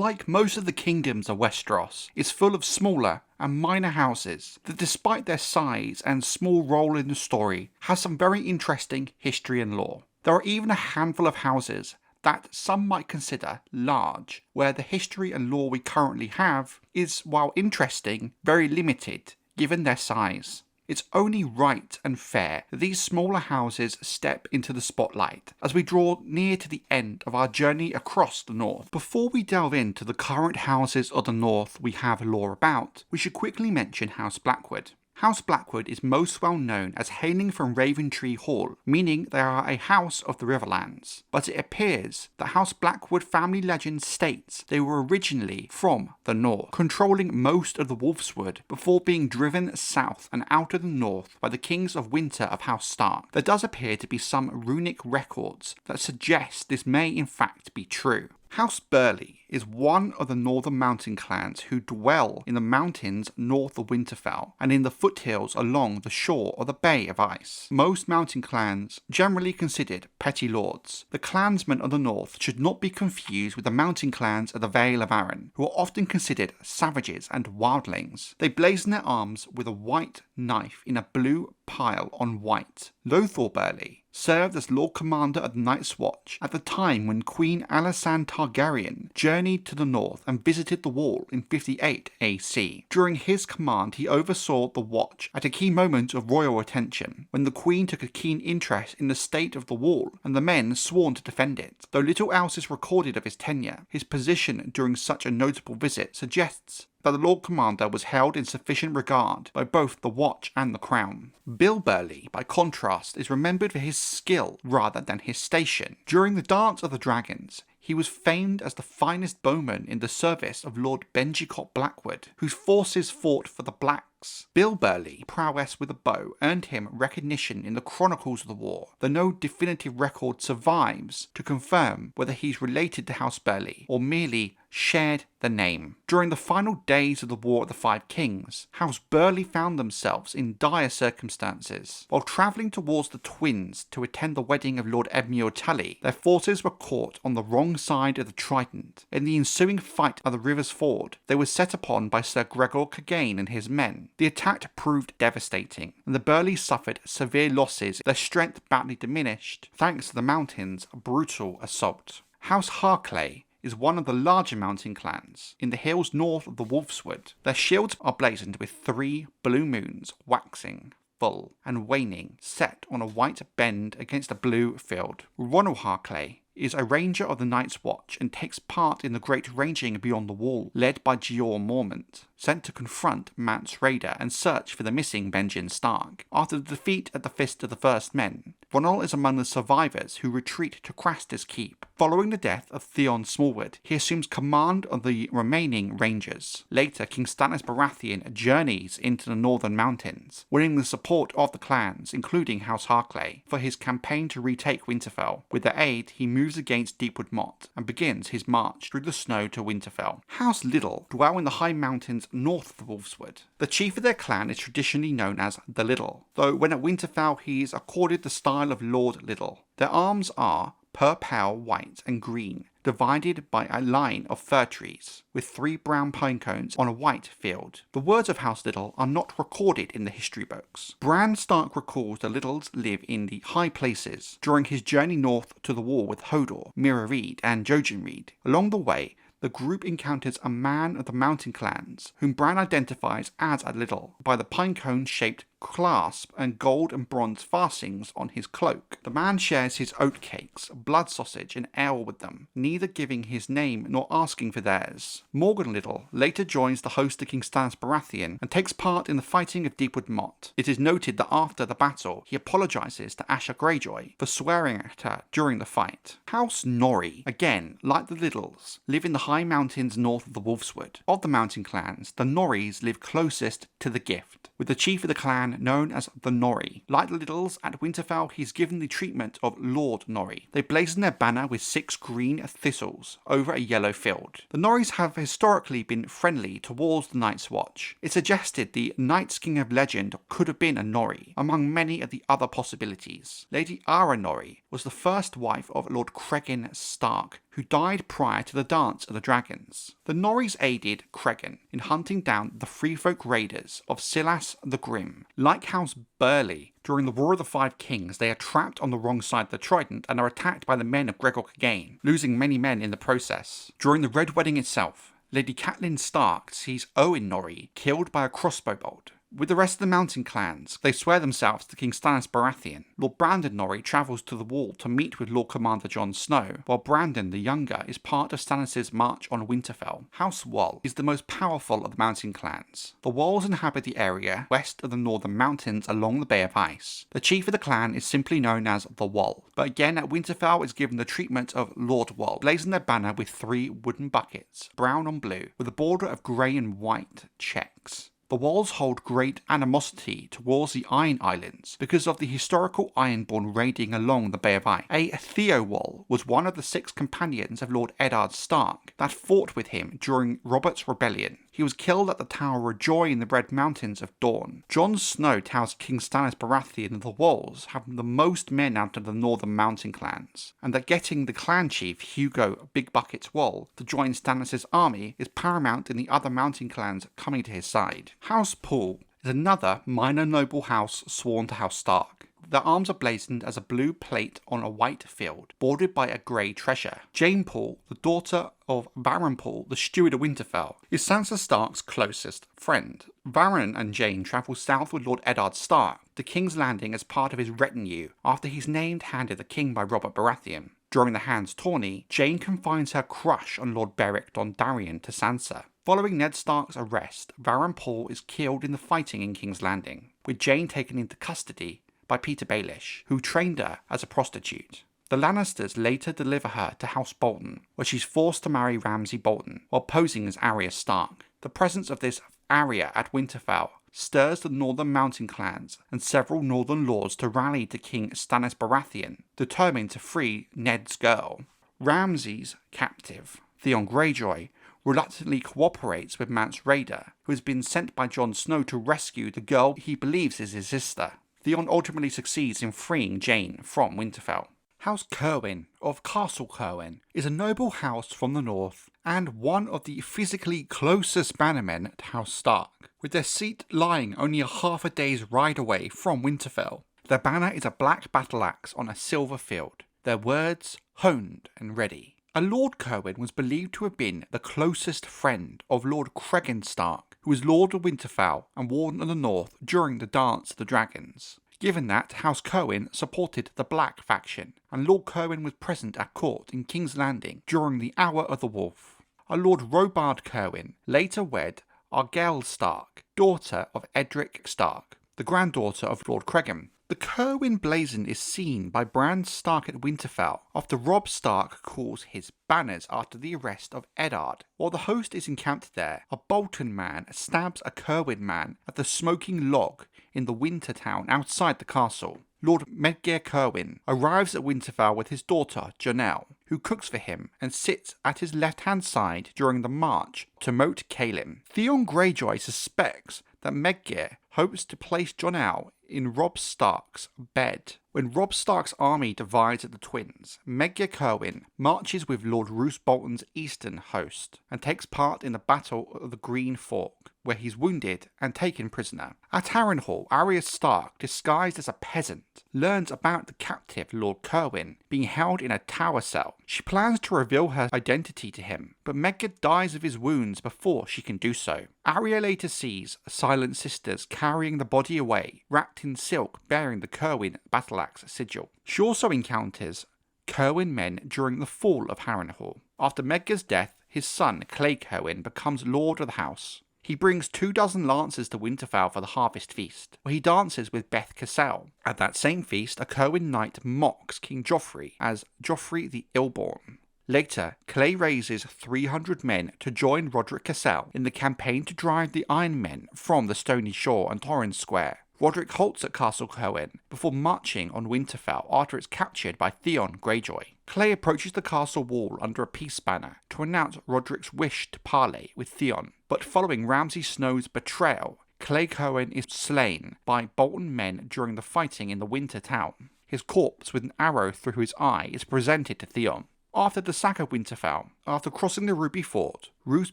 Like most of the kingdoms of Westeros, it's full of smaller and minor houses that, despite their size and small role in the story, have some very interesting history and lore. There are even a handful of houses that some might consider large, where the history and lore we currently have is, while interesting, very limited given their size. It's only right and fair that these smaller houses step into the spotlight as we draw near to the end of our journey across the north. Before we delve into the current houses of the north we have lore about, we should quickly mention House Blackwood. House Blackwood is most well known as hailing from Raventree Hall, meaning they are a house of the Riverlands. But it appears that House Blackwood family legend states they were originally from the north, controlling most of the Wolfswood before being driven south and out of the north by the kings of winter of House Stark. There does appear to be some runic records that suggest this may in fact be true. House Burley is one of the northern mountain clans who dwell in the mountains north of Winterfell and in the foothills along the shore of the Bay of Ice. Most mountain clans generally considered petty lords. The clansmen of the north should not be confused with the mountain clans of the Vale of Arryn, who are often considered savages and wildlings. They blazon their arms with a white knife in a blue pile on white. Lothar Burley served as Lord Commander of the Night's Watch at the time when Queen Alysanne Targaryen journeyed to the north and visited the Wall in 58 AC. During his command, he oversaw the Watch at a key moment of royal attention, when the Queen took a keen interest in the state of the Wall and the men sworn to defend it. Though little else is recorded of his tenure, his position during such a notable visit suggests that the Lord Commander was held in sufficient regard by both the Watch and the Crown. Bill Burley, by contrast, is remembered for his skill rather than his station. During the Dance of the Dragons, he was famed as the finest bowman in the service of Lord Benjicott Blackwood, whose forces fought for the Blacks. Bill Burley's prowess with a bow earned him recognition in the chronicles of the war, though no definitive record survives to confirm whether he's related to House Burley or merely shared the name. During the final days of the War of the Five Kings, House Burley found themselves in dire circumstances. While travelling towards the Twins to attend the wedding of Lord Edmure Tully, their forces were caught on the wrong side of the Trident. In the ensuing fight at the river's ford, they were set upon by Sir Gregor Clegane and his men. The attack proved devastating, and the Burleys suffered severe losses, their strength badly diminished, thanks to the mountain's brutal assault. House Harklay is one of the larger mountain clans in the hills north of the Wolfswood. Their shields are blazoned with 3 blue moons waxing, full, and waning, set on a white bend against a blue field. Ronald Harklay is a ranger of the Night's Watch and takes part in the great ranging beyond the wall, led by Jeor Mormont, sent to confront Mance Rayder and search for the missing Benjen Stark. After the defeat at the Fist of the First Men, Ronald is among the survivors who retreat to Craster's Keep. Following the death of Theon Smallwood, he assumes command of the remaining rangers. Later, King Stannis Baratheon journeys into the northern mountains, winning the support of the clans, including House Harklay, for his campaign to retake Winterfell. With their aid, he moves against Deepwood Motte and begins his march through the snow to Winterfell. House Liddle dwell in the high mountains north of the Wolfswood. The chief of their clan is traditionally known as the Liddle, though when at Winterfell he is accorded the style of Lord Liddle. Their arms are pale white and green, divided by a line of fir trees, with 3 brown pine cones on a white field. The words of House Liddle are not recorded in the history books. Bran Stark recalls the Liddles live in the high places during his journey north to the war with Hodor, Mira Reed, and Jojen Reed. Along the way, the group encounters a man of the mountain clans, whom Bran identifies as a Liddle by the pinecone-shaped clasp and gold and bronze fastenings on his cloak. The man shares his oatcakes, blood sausage, and ale with them, neither giving his name nor asking for theirs. Morgan Liddle later joins the host of King Stannis Baratheon and takes part in the fighting of Deepwood Motte. It is noted that after the battle, he apologises to Asha Greyjoy for swearing at her during the fight. House Norrey, again, like the Liddles, live in the high mountains north of the Wolfswood. Of the mountain clans, the Norreys live closest to the Gift, with the chief of the clan known as the Norrey. Like the Liddles, at Winterfell he is given the treatment of Lord Norrey. They blazon their banner with 6 green thistles over a yellow field. The Norreys have historically been friendly towards the Night's Watch. It suggested the Night King of legend could have been a Norrey, among many of the other possibilities. Lady Ara Norrey was the first wife of Lord Cregan Stark, who died prior to the Dance of the Dragons. The Norreys aided Cregan in hunting down the Free Folk raiders of Silas the Grim. Like House Burley, during the War of the Five Kings, they are trapped on the wrong side of the Trident and are attacked by the men of Gregor Clegane, losing many men in the process. During the Red Wedding itself, Lady Catelyn Stark sees Owen Norrey killed by a crossbow bolt. With the rest of the mountain clans, they swear themselves to King Stannis Baratheon. Lord Brandon Norrey travels to the Wall to meet with Lord Commander Jon Snow, while Brandon the Younger is part of Stannis' march on Winterfell. House Wull is the most powerful of the mountain clans. The Wulls inhabit the area west of the northern mountains along the Bay of Ice. The chief of the clan is simply known as the Wull, but again at Winterfell is given the treatment of Lord Wull, blazing their banner with 3 wooden buckets, brown on blue, with a border of grey and white checks. The Wulls hold great animosity towards the Iron Islands because of the historical Ironborn raiding along the Bay of Ice. A Theo Wull was one of the 6 companions of Lord Eddard Stark that fought with him during Robert's Rebellion. He was killed at the Tower of Joy in the Red Mountains of Dorne. Jon Snow tells King Stannis Baratheon that the Wulls have the most men out of the northern mountain clans, and that getting the clan chief Hugo Big Buckets Wull to join Stannis' army is paramount in the other mountain clans coming to his side. House Poole is another minor noble house sworn to House Stark. Their arms are blazoned as a blue plate on a white field, bordered by a grey treasure. Jeyne Poole, the daughter of Varon Poole, the steward of Winterfell, is Sansa Stark's closest friend. Varon and Jeyne travel south with Lord Eddard Stark to King's Landing as part of his retinue after he's named Hand of the King by Robert Baratheon. During the Hands tourney, Jeyne confides her crush on Lord Beric Dondarrion to Sansa. Following Ned Stark's arrest, Varon Poole is killed in the fighting in King's Landing, with Jeyne taken into custody by Peter Baelish, who trained her as a prostitute. The Lannisters later deliver her to House Bolton, where she's forced to marry Ramsay Bolton while posing as Arya Stark. The presence of this Arya at Winterfell stirs the northern mountain clans and several northern lords to rally to King Stannis Baratheon, determined to free Ned's girl. Ramsay's captive, Theon Greyjoy, reluctantly cooperates with Mance Rayder, who has been sent by Jon Snow to rescue the girl he believes is his sister. Theon ultimately succeeds in freeing Jeyne from Winterfell. House Cerwyn of Castle Cerwyn is a noble house from the north and one of the physically closest bannermen to House Stark, with their seat lying only a half a day's ride away from Winterfell. Their banner is a black battle axe on a silver field, their words honed and ready. A Lord Cerwyn was believed to have been the closest friend of Lord Cregan Stark, who was Lord of Winterfell and Warden of the North during the Dance of the Dragons. Given that House Cerwyn supported the Black faction, and Lord Cerwyn was present at court in King's Landing during the Hour of the Wolf. A Lord Robard Cerwyn later wed Argyle Stark, daughter of Edric Stark, the granddaughter of Lord Cregan. The Cerwyn blazon is seen by Bran Stark at Winterfell after Robb Stark calls his banners after the arrest of Eddard. While the host is encamped there, a Bolton man stabs a Cerwyn man at the smoking log in the winter town outside the castle. Lord Medgar Cerwyn arrives at Winterfell with his daughter, Jonelle, who cooks for him and sits at his left-hand side during the march to Moat Cailin. Theon Greyjoy suspects that Medgar hopes to place Jonelle in Robb Stark's bed. When Robb Stark's army divides at the Twins, Medgar Cerwyn marches with Lord Roose Bolton's eastern host and takes part in the Battle of the Green Fork, where he's wounded and taken prisoner. At Harrenhal, Arya Stark, disguised as a peasant, learns about the captive Lord Cerwyn being held in a tower cell. She plans to reveal her identity to him, but Medgar dies of his wounds before she can do so. Arya later sees Silent Sisters carrying the body away, wrapped in silk bearing the Cerwyn battle-axe sigil. She also encounters Cerwyn men during the fall of Harrenhal. After Medgar's death, his son Cley Cerwyn becomes lord of the house. He brings 24 lancers to Winterfell for the Harvest Feast, where he dances with Beth Cassel. At that same feast, a Cerwyn knight mocks King Joffrey as Joffrey the Illborn. Later, Cley raises 300 men to join Roderick Cassel in the campaign to drive the Iron Men from the Stony Shore and Torrens Square. Roderick halts at Castle Cerwyn before marching on Winterfell after it's captured by Theon Greyjoy. Cley approaches the castle wall under a peace banner to announce Roderick's wish to parley with Theon, but following Ramsay Snow's betrayal, Cley Cerwyn is slain by Bolton men during the fighting in the Winter Town. His corpse with an arrow through his eye is presented to Theon. After the sack of Winterfell, after crossing the Ruby Ford, Roose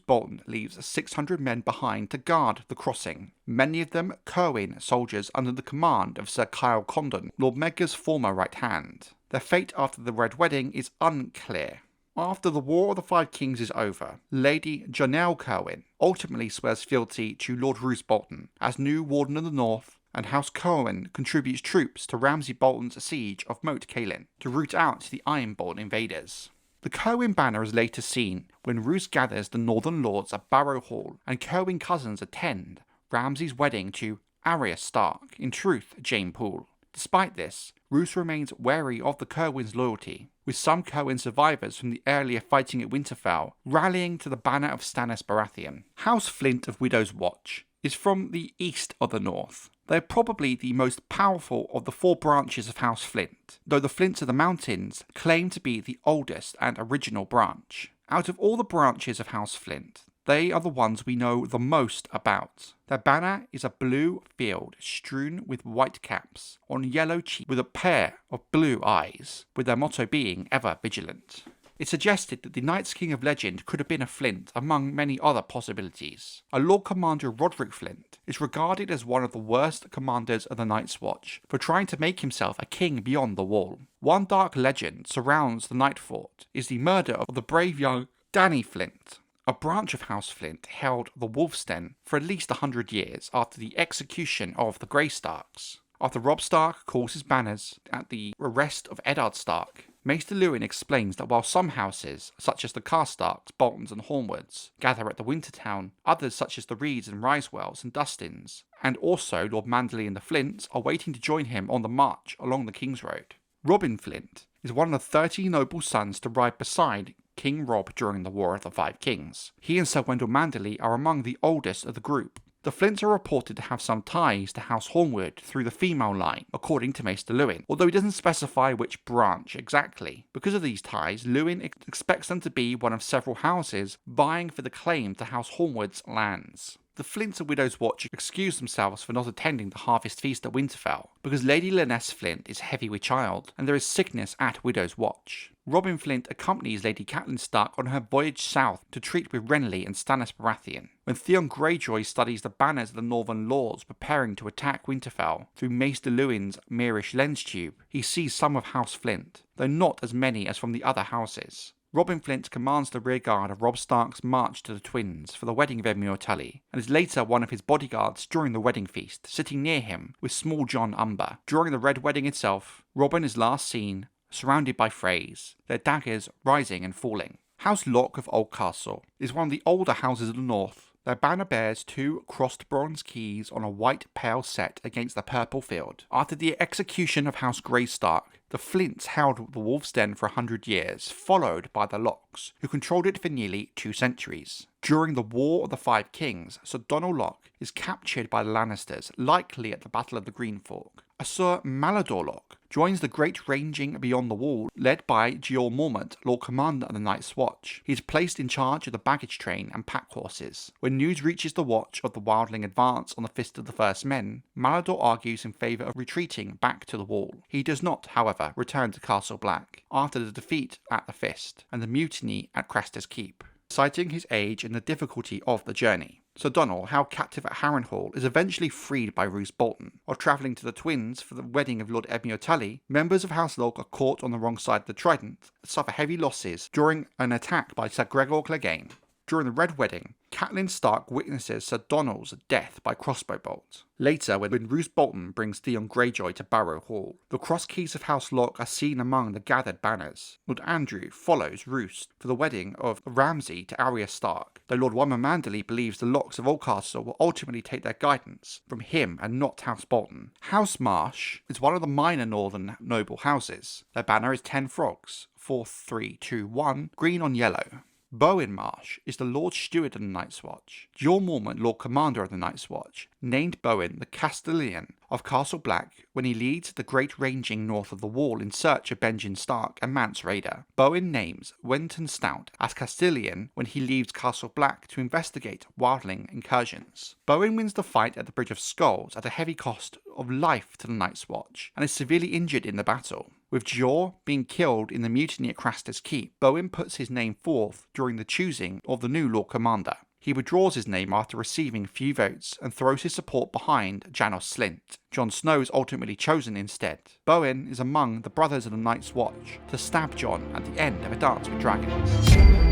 Bolton leaves 600 men behind to guard the crossing, many of them Cerwyn soldiers under the command of Sir Kyle Condon, Lord Megger's former right hand. Their fate after the Red Wedding is unclear. After the War of the Five Kings is over, Lady Jonelle Cerwyn ultimately swears fealty to Lord Roose Bolton as new Warden of the North, and House Cerwyn contributes troops to Ramsay Bolton's siege of Moat Cailin to root out the Ironborn invaders. The Cerwyn banner is later seen when Roose gathers the Northern Lords at Barrow Hall and Cerwyn cousins attend Ramsay's wedding to Arya Stark, in truth Jeyne Poole. Despite this, Roose remains wary of the Cerwyn's loyalty, with some Cerwyn survivors from the earlier fighting at Winterfell rallying to the banner of Stannis Baratheon. House Flint of Widow's Watch is from the east of the north. They are probably the most powerful of the 4 branches of House Flint, though the Flints of the Mountains claim to be the oldest and original branch. Out of all the branches of House Flint, they are the ones we know the most about. Their banner is a blue field strewn with white caps on yellow cheek with a pair of blue eyes, with their motto being ever vigilant. It suggested that the Knights King of legend could have been a Flint, among many other possibilities. A Lord Commander Roderick Flint is regarded as one of the worst commanders of the Night's Watch for trying to make himself a king beyond the wall. One dark legend surrounds the Night Fort is the murder of the brave young Danny Flint. A branch of House Flint held the Wolf's Den for at least 100 years after the execution of the Grey Starks. After Robb Stark calls his banners at the arrest of Eddard Stark, Maester Luwin explains that while some houses, such as the Carstarks, Boltons and Hornwoods, gather at the Wintertown, others such as the Reeds and Risewells and Dustins, and also Lord Manderley and the Flints, are waiting to join him on the march along the King's Road. Robin Flint is one of the 30 noble sons to ride beside King Robb during the War of the Five Kings. He and Sir Wendell Manderley are among the oldest of the group. The Flints are reported to have some ties to House Hornwood through the female line, according to Maester Luwin, although he doesn't specify which branch exactly. Because of these ties, Luwin expects them to be one of several houses vying for the claim to House Hornwood's lands. The Flints of Widow's Watch excuse themselves for not attending the harvest feast at Winterfell, because Lady Lynesse Flint is heavy with child, and there is sickness at Widow's Watch. Robin Flint accompanies Lady Catelyn Stark on her voyage south to treat with Renly and Stannis Baratheon. When Theon Greyjoy studies the banners of the Northern Lords preparing to attack Winterfell through Maester Luwin's Myrish lens tube, he sees some of House Flint, though not as many as from the other houses. Robin Flint commands the rearguard of Robb Stark's march to the Twins for the wedding of Edmure Tully, and is later one of his bodyguards during the wedding feast, sitting near him with Small John Umber. During the Red Wedding itself, Robin is last seen surrounded by Freys, their daggers rising and falling. House Locke of Oldcastle is one of the older houses of the north. Their banner bears 2 crossed bronze keys on a white pale set against the purple field. After the execution of House Greystark, the Flints held the Wolf's Den for 100 years, followed by the Locks, who controlled it for nearly 2 centuries. During the War of the Five Kings, Sir Donald Locke is captured by the Lannisters, likely at the Battle of the Green Fork. A Sir Malador Locke joins the Great Ranging Beyond the Wall, led by Jeor Mormont, Lord Commander of the Night's Watch. He is placed in charge of the baggage train and pack horses. When news reaches the Watch of the wildling advance on the Fist of the First Men, Malador argues in favour of retreating back to the Wall. He does not, however, return to Castle Black after the defeat at the Fist and the mutiny at Craster's Keep, citing his age and the difficulty of the journey. Sir Donald, held captive at Harrenhal, is eventually freed by Roose Bolton. While travelling to the Twins for the wedding of Lord Edmure Tully, members of House Locke are caught on the wrong side of the Trident and suffer heavy losses during an attack by Sir Gregor Clegane. During the Red Wedding, Catelyn Stark witnesses Sir Donald's death by crossbow bolt. Later, when Roose Bolton brings Theon Greyjoy to Barrow Hall, the cross keys of House Locke are seen among the gathered banners. Lord Andrew follows Roose for the wedding of Ramsay to Arya Stark, though Lord Wyman Manderley believes the Locks of Oldcastle will ultimately take their guidance from him and not House Bolton. House Marsh is one of the minor northern noble houses. Their banner is 10 frogs, 4, 3, 2, 1, green on yellow. Bowen Marsh is the Lord Steward of the Night's Watch. Jeor Mormont, Lord Commander of the Night's Watch, named Bowen the Castellan of Castle Black when he leads the Great Ranging north of the Wall in search of Benjen Stark and Mance Rayder. Bowen names Wenton Stout as Castellan when he leaves Castle Black to investigate wildling incursions. Bowen wins the fight at the Bridge of Skulls at a heavy cost of life to the Night's Watch and is severely injured in the battle. With Jor being killed in the mutiny at Craster's Keep, Bowen puts his name forth during the choosing of the new Lord Commander. He withdraws his name after receiving few votes and throws his support behind Janos Slynt. Jon Snow is ultimately chosen instead. Bowen is among the Brothers of the Night's Watch to stab Jon at the end of A Dance with Dragons.